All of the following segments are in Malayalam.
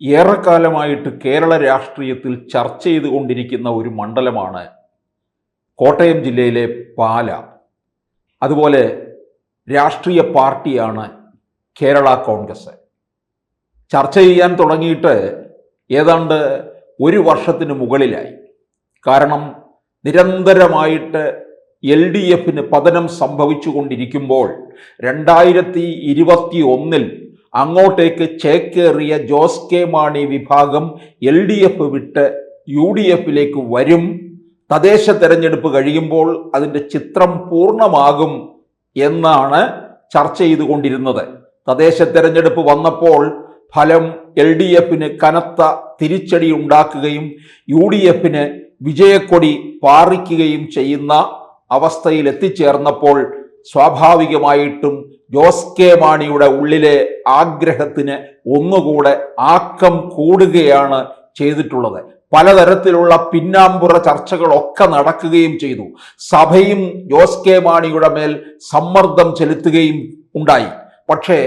ഏറെക്കാലമായിട്ട് കേരള രാഷ്ട്രീയത്തിൽ ചർച്ച ചെയ്തുകൊണ്ടിരിക്കുന്ന ഒരു മണ്ഡലമാണ് കോട്ടയം ജില്ലയിലെ പാല. അതുപോലെ രാഷ്ട്രീയ പാർട്ടിയാണ് കേരള കോൺഗ്രസ്. ചർച്ച ചെയ്യാൻ തുടങ്ങിയിട്ട് ഏതാണ്ട് ഒരു വർഷത്തിന് മുകളിലായി. കാരണം നിരന്തരമായിട്ട് LDFന് പതനം സംഭവിച്ചുകൊണ്ടിരിക്കുമ്പോൾ 2021 അങ്ങോട്ടേക്ക് ചേക്കേറിയ ജോസ് കെ മാണി വിഭാഗം LDF വിട്ട് UDFിലേക്ക് വരും. തദ്ദേശ തെരഞ്ഞെടുപ്പ് കഴിയുമ്പോൾ അതിൻ്റെ ചിത്രം പൂർണ്ണമാകും എന്നാണ് ചർച്ച ചെയ്തുകൊണ്ടിരുന്നത്. തദ്ദേശ തെരഞ്ഞെടുപ്പ് വന്നപ്പോൾ ഫലം LDFന് കനത്ത തിരിച്ചടി ഉണ്ടാക്കുകയും UDFന് വിജയക്കൊടി പാറിക്കുകയും ചെയ്യുന്ന അവസ്ഥയിൽ എത്തിച്ചേർന്നപ്പോൾ സ്വാഭാവികമായിട്ടും ജോസ് കെ മാണിയുടെ ഉള്ളിലെ ആഗ്രഹത്തിന് ഒന്നുകൂടെ ആക്കം കൂടുകയാണ് ചെയ്തിട്ടുള്ളത്. പലതരത്തിലുള്ള പിന്നാമ്പുറ ചർച്ചകളൊക്കെ നടക്കുകയും ചെയ്തു. സഭയും ജോസ് കെ മാണിയുടെ മേൽ സമ്മർദ്ദം ചെലുത്തുകയും ഉണ്ടായി. പക്ഷേ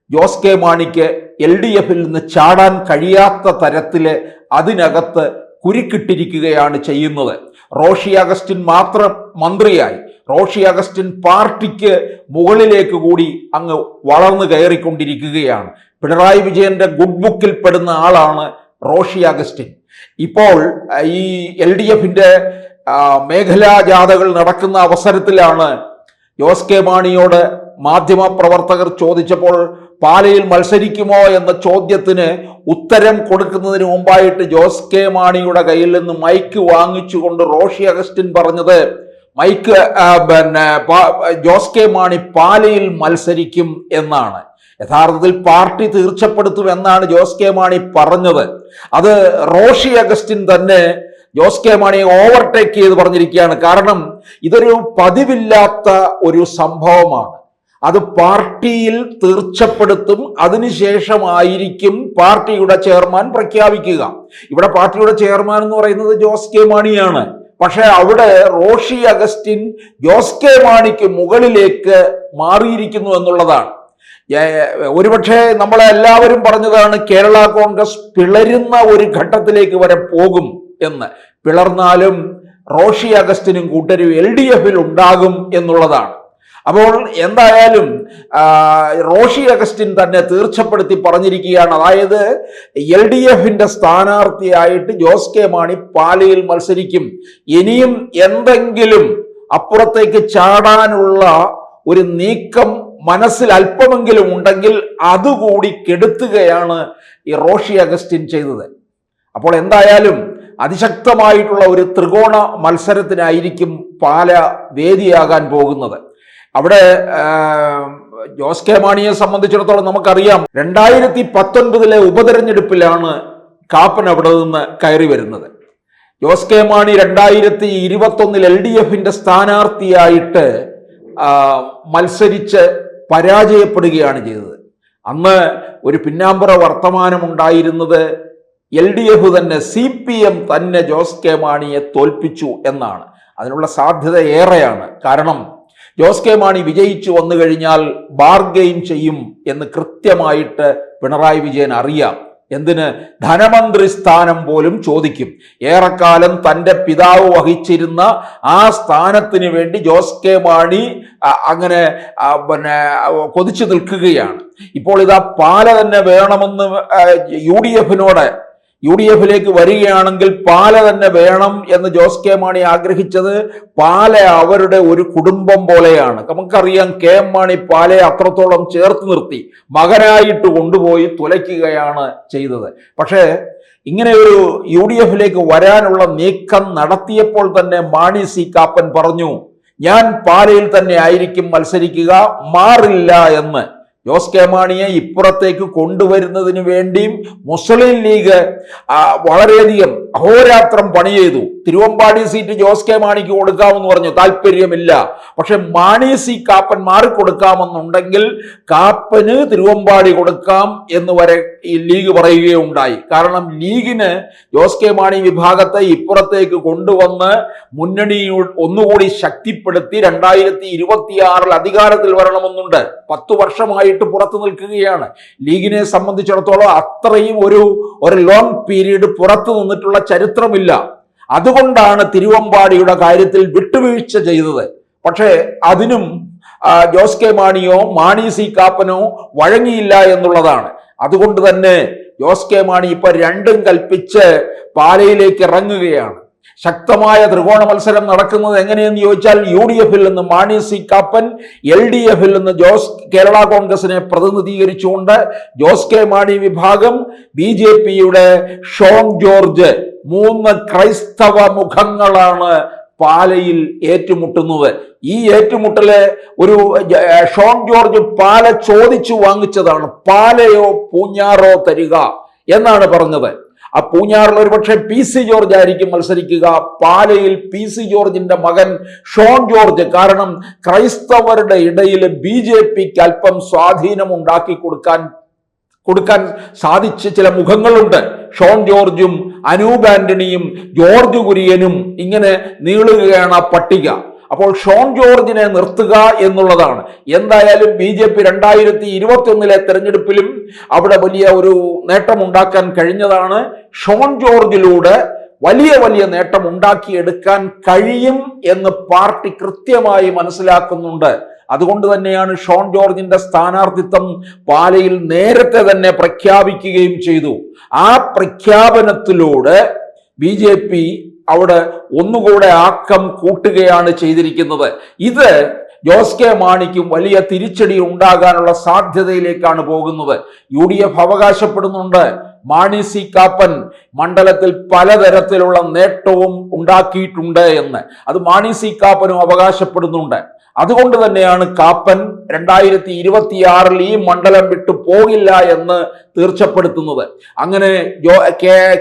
ജോസ് കെ മാണിക്ക് LDFിൽ നിന്ന് ചാടാൻ കഴിയാത്ത തരത്തില് അതിനകത്ത് കുരുക്കിട്ടിരിക്കുകയാണ് ചെയ്യുന്നത്. റോഷി അഗസ്റ്റിൻ മാത്രം മന്ത്രിയായി. റോഷി അഗസ്റ്റിൻ പാർട്ടിക്ക് മുകളിലേക്ക് കൂടി അങ്ങ് വളർന്നു കയറിക്കൊണ്ടിരിക്കുകയാണ്. പിണറായി വിജയന്റെ ഗുഡ് ബുക്കിൽ പെടുന്ന ആളാണ് റോഷി അഗസ്റ്റിൻ. ഇപ്പോൾ ഈ LDFിന്റെ മേഖലാ ജാഥകൾ നടക്കുന്ന അവസരത്തിലാണ് ജോസ് കെ മാണിയോട് മാധ്യമ പ്രവർത്തകർ ചോദിച്ചപ്പോൾ പാലയിൽ മത്സരിക്കുമോ എന്ന ചോദ്യത്തിന് ഉത്തരം കൊടുക്കുന്നതിന് മുമ്പായിട്ട് ജോസ് കെ മാണിയുടെ കയ്യിൽ നിന്ന് മൈക്ക് വാങ്ങിച്ചുകൊണ്ട് റോഷി അഗസ്റ്റിൻ പറഞ്ഞത് ജോസ് കെ മാണി പാലയിൽ മത്സരിക്കും എന്നാണ്. യഥാർത്ഥത്തിൽ പാർട്ടി തീർച്ചപ്പെടുത്തുമെന്നാണ് ജോസ് കെ മാണി പറഞ്ഞത്. അത് റോഷി അഗസ്റ്റിൻ തന്നെ ജോസ് കെ മാണിയെ ഓവർടേക്ക് ചെയ്ത് പറഞ്ഞിരിക്കുകയാണ്. കാരണം ഇതൊരു പതിവില്ലാത്ത ഒരു സംഭവമാണ്. അത് പാർട്ടിയിൽ തീർച്ചപ്പെടുത്തും. അതിനുശേഷമായിരിക്കും പാർട്ടിയുടെ ചെയർമാൻ പ്രഖ്യാപിക്കുക. ഇവിടെ പാർട്ടിയുടെ ചെയർമാൻ എന്ന് പറയുന്നത് ജോസ് കെ മാണിയാണ്. പക്ഷെ അവിടെ റോഷി അഗസ്റ്റിൻ ജോസ് കെ മാണിക്ക് മുകളിലേക്ക് മാറിയിരിക്കുന്നു എന്നുള്ളതാണ്. ഒരുപക്ഷെ നമ്മളെല്ലാവരും പറഞ്ഞതാണ് കേരള കോൺഗ്രസ് പിളരുന്ന ഒരു ഘട്ടത്തിലേക്ക് വരെ പോകും എന്ന്. പിളർന്നാലും റോഷി അഗസ്റ്റിനും കൂട്ടരും LDFിൽ ഉണ്ടാകും എന്നുള്ളതാണ്. അപ്പോൾ എന്തായാലും റോഷി അഗസ്റ്റിൻ തന്നെ തീർച്ചപ്പെടുത്തി പറഞ്ഞിരിക്കുകയാണ്. അതായത് LDFിന്റെ സ്ഥാനാർത്ഥിയായിട്ട് ജോസ് കെ മാണി പാലയിൽ മത്സരിക്കും. ഇനിയും എന്തെങ്കിലും അപ്പുറത്തേക്ക് ചാടാനുള്ള ഒരു നീക്കം മനസ്സിൽ അല്പമെങ്കിലും ഉണ്ടെങ്കിൽ അതുകൂടി കെടുത്തുകയാണ് ഈ റോഷി അഗസ്റ്റിൻ ചെയ്തത്. അപ്പോൾ എന്തായാലും അതിശക്തമായിട്ടുള്ള ഒരു ത്രികോണ മത്സരത്തിനായിരിക്കും പാല വേദിയാകാൻ പോകുന്നത്. അവിടെ ജോസ് കെ മാണിയെ സംബന്ധിച്ചിടത്തോളം നമുക്കറിയാം 2019 ഉപതെരഞ്ഞെടുപ്പിലാണ് കാപ്പൻ അവിടെ നിന്ന് കയറി വരുന്നത്. ജോസ് കെ മാണി 2021 LDFിന്റെ സ്ഥാനാർത്ഥിയായിട്ട് മത്സരിച്ച് പരാജയപ്പെടുകയാണ് ചെയ്തത്. അന്ന് ഒരു പിന്നാമ്പുറ വർത്തമാനം ഉണ്ടായിരുന്നത് LDF തന്നെ CPM തന്നെ ജോസ് കെ മാണിയെ തോൽപ്പിച്ചു എന്നാണ്. അതിനുള്ള സാധ്യത ഏറെയാണ്. കാരണം ജോസ് കെ മാണി വിജയിച്ചു വന്നു കഴിഞ്ഞാൽ ബാർഗെയിൻ ചെയ്യും എന്ന് കൃത്യമായിട്ട് പിണറായി വിജയൻ അറിയാം. എന്തിന്? ധനമന്ത്രി സ്ഥാനം പോലും ചോദിക്കും. ഏറെക്കാലം തൻ്റെ പിതാവ് വഹിച്ചിരുന്ന ആ സ്ഥാനത്തിന് വേണ്ടി ജോസ് കെ മാണി അങ്ങനെ കൊതിച്ചു നിൽക്കുകയാണ്. ഇപ്പോൾ ഇതാ പാല തന്നെ വേണമെന്ന് UDFിലേക്ക് വരികയാണെങ്കിൽ പാല തന്നെ വേണം എന്ന് ജോസ് കെ മാണി ആഗ്രഹിച്ചത്. പാല അവരുടെ ഒരു കുടുംബം പോലെയാണ്. നമുക്കറിയാം KM മാണി പാലയെ അത്രത്തോളം ചേർത്ത് നിർത്തി മകനായിട്ട് കൊണ്ടുപോയി തുലയ്ക്കുകയാണ് ചെയ്തത്. പക്ഷേ ഇങ്ങനെ ഒരു UDFിലേക്ക് വരാനുള്ള നീക്കം നടത്തിയപ്പോൾ തന്നെ മാണി സി കാപ്പൻ പറഞ്ഞു, ഞാൻ പാലയിൽ തന്നെ ആയിരിക്കും മത്സരിക്കുക, മാറില്ല എന്ന്. ജോസ് കെ മാണിയെ ഇപ്പുറത്തേക്ക് കൊണ്ടുവരുന്നതിന് വേണ്ടിയും മുസ്ലിം ലീഗ് വളരെയധികം അഹോരാത്രം പണി ചെയ്തു. തിരുവമ്പാടി സീറ്റ് ജോസ് കെ മാണിക്ക് കൊടുക്കാമെന്ന് പറഞ്ഞു, താല്പര്യമില്ല. പക്ഷെ മാണി സി കാപ്പൻ മാറിക്കൊടുക്കാമെന്നുണ്ടെങ്കിൽ കാപ്പന് തിരുവമ്പാടി കൊടുക്കാം എന്ന് വരെ ഈ ലീഗ് പറയുകയുണ്ടായി. കാരണം ലീഗിന് ജോസ് കെ മാണി വിഭാഗത്തെ ഇപ്പുറത്തേക്ക് കൊണ്ടുവന്ന് മുന്നണി ഒന്നുകൂടി ശക്തിപ്പെടുത്തി 2026 അധികാരത്തിൽ വരണമെന്നുണ്ട്. 10 വർഷമായിട്ട് പുറത്തു നിൽക്കുകയാണ്. ലീഗിനെ സംബന്ധിച്ചിടത്തോളം അത്രയും ഒരു ലോങ് പീരീഡ് പുറത്തു നിന്നിട്ടുള്ള ചരിത്രമില്ല. അതുകൊണ്ടാണ് തിരുവമ്പാടിയുടെ കാര്യത്തിൽ വിട്ടുവീഴ്ച ചെയ്തത്. പക്ഷേ അതിനും ജോസ് കെ മാണിയോ മാണി സി കാപ്പനോ വഴങ്ങിയില്ല എന്നുള്ളതാണ്. അതുകൊണ്ട് തന്നെ ജോസ് കെ മാണി ഇപ്പൊ രണ്ടും കൽപ്പിച്ച് പാലയിലേക്ക് ഇറങ്ങുകയാണ്. ശക്തമായ ത്രികോണ മത്സരം നടക്കുന്നത് എങ്ങനെയെന്ന് ചോദിച്ചാൽ UDF-ൽ നിന്ന് മാണി സി കാപ്പൻ, LDF-ൽ നിന്ന് കേരള കോൺഗ്രസിനെ പ്രതിനിധീകരിച്ചുകൊണ്ട് ജോസ് കെ മാണി വിഭാഗം, BJP-യുടെ ഷോൺ ജോർജ്, 3 ക്രൈസ്തവ മുഖങ്ങളാണ് പാലയിൽ ഏറ്റുമുട്ടുന്നത്. ഈ ഏറ്റുമുട്ടല് ഒരു ഷോൺ ജോർജ് പാല ചോദിച്ചു വാങ്ങിച്ചതാണ്. പാലയോ പൂഞ്ഞാറോ തരിക എന്നാണ് പറഞ്ഞത്. ആ പൂഞ്ഞാറിൽ ഒരുപക്ഷെ PC ജോർജ് ആയിരിക്കും മത്സരിക്കുക. പാലയിൽ PC ജോർജിന്റെ മകൻ ഷോൺ ജോർജ്. കാരണം ക്രൈസ്തവരുടെ ഇടയിൽ BJPക്ക് അല്പം സ്വാധീനം ഉണ്ടാക്കി കൊടുക്കാൻ സാധിച്ച ചില മുഖങ്ങളുണ്ട്. ഷോൺ ജോർജും അനൂപ് ആന്റണിയും ജോർജ് കുര്യനും, ഇങ്ങനെ നീളുകയാണ് ആ പട്ടിക. അപ്പോൾ ഷോൺ ജോർജിനെ നിർത്തുക എന്നുള്ളതാണ്. എന്തായാലും BJP 2021 തെരഞ്ഞെടുപ്പിലും അവിടെ വലിയ ഒരു നേട്ടമുണ്ടാക്കാൻ കഴിഞ്ഞതാണ്. ഷോൺ ജോർജിലൂടെ വലിയ നേട്ടം ഉണ്ടാക്കിയെടുക്കാൻ കഴിയും എന്ന് പാർട്ടി കൃത്യമായി മനസ്സിലാക്കുന്നുണ്ട്. അതുകൊണ്ട് തന്നെയാണ് ഷോൺ ജോർജിന്റെ സ്ഥാനാർത്ഥിത്വം പാലയിൽ നേരത്തെ തന്നെ പ്രഖ്യാപിക്കുകയും ചെയ്തു. ആ പ്രഖ്യാപനത്തിലൂടെ BJP അവിടെ ഒന്നുകൂടെ ആക്കം കൂട്ടുകയാണ് ചെയ്തിരിക്കുന്നത്. ഇത് ജോസ് കെ മാണിക്കും വലിയ തിരിച്ചടി ഉണ്ടാകാനുള്ള സാധ്യതയിലേക്കാണ് പോകുന്നത്. UDF അവകാശപ്പെടുന്നുണ്ട് മാണി സി കാപ്പൻ മണ്ഡലത്തിൽ പലതരത്തിലുള്ള നേട്ടവും ഉണ്ടാക്കിയിട്ടുണ്ട് എന്ന്. അത് മാണി സി കാപ്പനും അവകാശപ്പെടുന്നുണ്ട്. അതുകൊണ്ട് തന്നെയാണ് കാപ്പൻ 2026 ഈ മണ്ഡലം വിട്ടു പോകില്ല എന്ന് തീർച്ചപ്പെടുത്തുന്നത്. അങ്ങനെ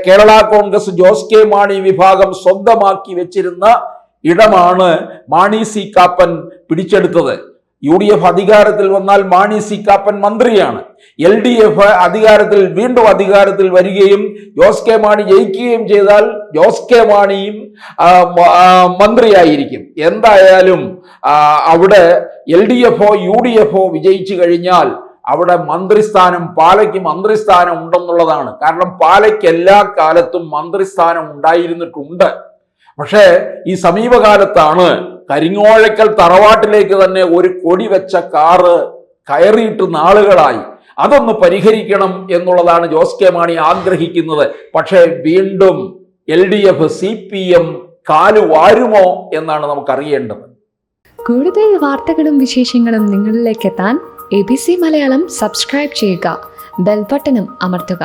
കേരള കോൺഗ്രസ് ജോസ് കെ മാണി വിഭാഗം സ്വന്തമാക്കി വെച്ചിരുന്ന ഇടമാണ് മാണി സി കാപ്പൻ പിടിച്ചെടുത്തത്. UDF അധികാരത്തിൽ വന്നാൽ മാണി സി കാപ്പൻ മന്ത്രിയാണ്. LDF വീണ്ടും അധികാരത്തിൽ വരികയും ജോസ് കെ മാണി ജയിക്കുകയും ചെയ്താൽ ജോസ് കെ മാണിയും മന്ത്രിയായിരിക്കും. എന്തായാലും അവിടെ LDF-ഓ UDF-ഓ വിജയിച്ചു കഴിഞ്ഞാൽ അവിടെ മന്ത്രിസ്ഥാനം, പാലയ്ക്ക് മന്ത്രിസ്ഥാനം ഉണ്ടെന്നുള്ളതാണ്. കാരണം പാലയ്ക്ക് എല്ലാ കാലത്തും മന്ത്രിസ്ഥാനം ഉണ്ടായിരുന്നിട്ടുണ്ട്. പക്ഷേ ഈ സമീപകാലത്താണ് കരിങ്ങോഴക്കൽ തറവാട്ടിലേക്ക് തന്നെ ഒരു കൊടി വെച്ച കാറ് കയറിയിട്ട് നാളുകളായി. അതൊന്ന് പരിഹരിക്കണം എന്നുള്ളതാണ് ജോസ് കെ മാണി ആഗ്രഹിക്കുന്നത്. പക്ഷേ വീണ്ടും LDF CPM കാലുവാരുമോ എന്നാണ് നമുക്കറിയേണ്ടത്. കൂടുതൽ വാർത്തകളും വിശേഷങ്ങളും നിങ്ങളിലേക്ക് എത്താൻ ABC മലയാളം സബ്സ്ക്രൈബ് ചെയ്യുക, ബെൽ ബട്ടണും അമർത്തുക.